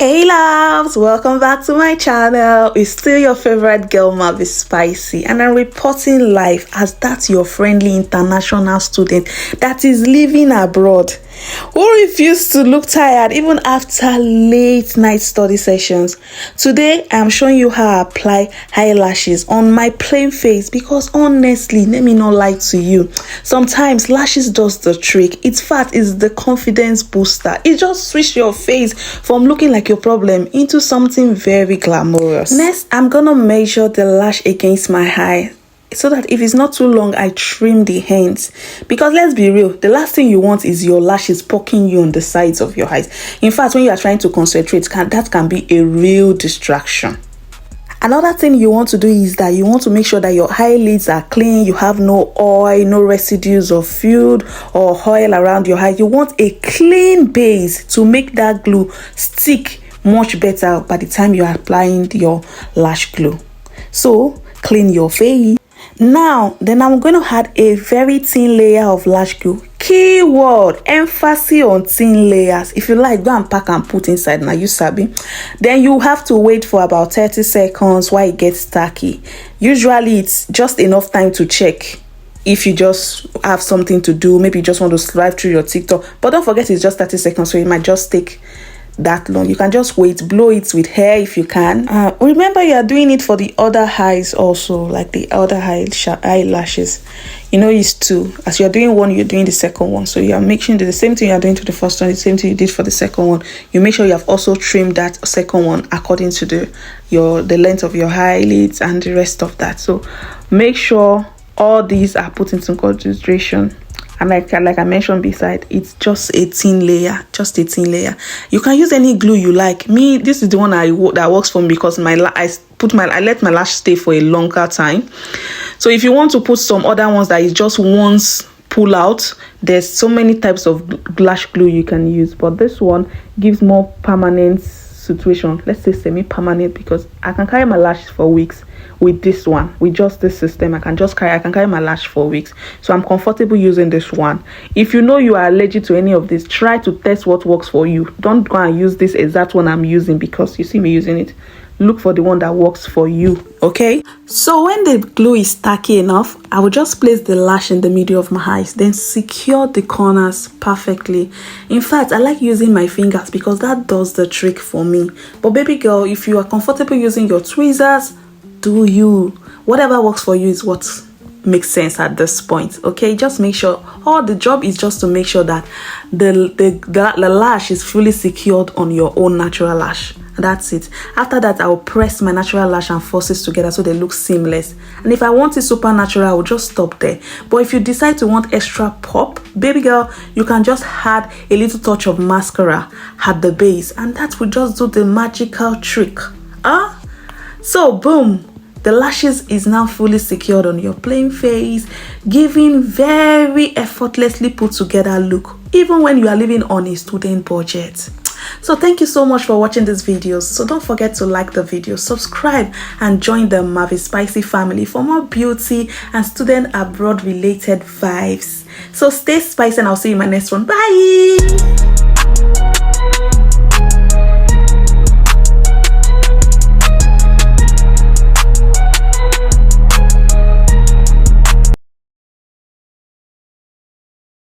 Hey loves, welcome back to my channel. It's still your favorite girl Marvispicy, and I'm reporting live as that your friendly international student that is living abroad who refused to look tired even after late night study sessions. Today I'm showing you how I apply eyelashes on my plain face, because honestly, let me not lie to you, sometimes lashes does the trick. In fact, it's the confidence booster. It just switch your face from looking like your problem into something very glamorous. Next, I'm gonna measure the lash against my eye, so that if it's not too long, I trim the ends. Because let's be real, the last thing you want is your lashes poking you on the sides of your eyes. In fact, when you are trying to concentrate, that can be a real distraction. Another thing you want to do is that you want to make sure that your eyelids are clean. You have no oil, no residues of fluid or oil around your eye. You want a clean base to make that glue stick much better by the time you are applying your lash glue. So clean your face. Now, then I'm going to add a very thin layer of lash glue. Keyword, emphasis on thin layers. If you like, go and pack and put inside. Now you sabi. Then you have to wait for about 30 seconds while it gets tacky. Usually it's just enough time to check if you just have something to do. Maybe you just want to slide through your TikTok. But don't forget, it's just 30 seconds, so it might just take that long. You can just wait, blow it with hair if you can. Remember, you are doing it for the other eyes also, like the other eyelashes. You know, it's two. As you're doing one, you're doing the second one. So you are making the same thing you are doing to the first one, the same thing you did for the second one. You make sure you have also trimmed that second one according to the length of your eyelids and the rest of that. So make sure all these are put into consideration. And like I mentioned beside, it's just a thin layer, You can use any glue you like. Me, this is the one that works for me, because I let my lash stay for a longer time. So if you want to put some other ones that is just once pull out, there's so many types of lash glue you can use, but this one gives more permanent situation. Let's say semi-permanent, because I can carry my lashes for weeks. With this one, with just this system, I can carry my lash for weeks. So I'm comfortable using this one. If you know you are allergic to any of this, try to test what works for you. Don't go and use this exact one I'm using because you see me using it. Look for the one that works for you, okay? So when the glue is tacky enough, I will just place the lash in the middle of my eyes, then secure the corners perfectly. In fact, I like using my fingers because that does the trick for me. But baby girl, if you are comfortable using your tweezers, do you. Whatever works for you is what makes sense at this point, okay? Just make sure, all the job is just to make sure that the lash is fully secured on your own natural lash. That's it. After that, I will press my natural lash and falsies together so they look seamless. And if I want it super natural, I will just stop there. But if you decide to want extra pop, baby girl, you can just add a little touch of mascara at the base, and that will just do the magical trick. So boom, the lashes is now fully secured on your plain face, giving very effortlessly put together look, even when you are living on a student budget. So thank you so much for watching this video. So don't forget to like the video, subscribe, and join the Marvispicy family for more beauty and student abroad related vibes. So stay spicy, and I'll see you in my next one. Bye.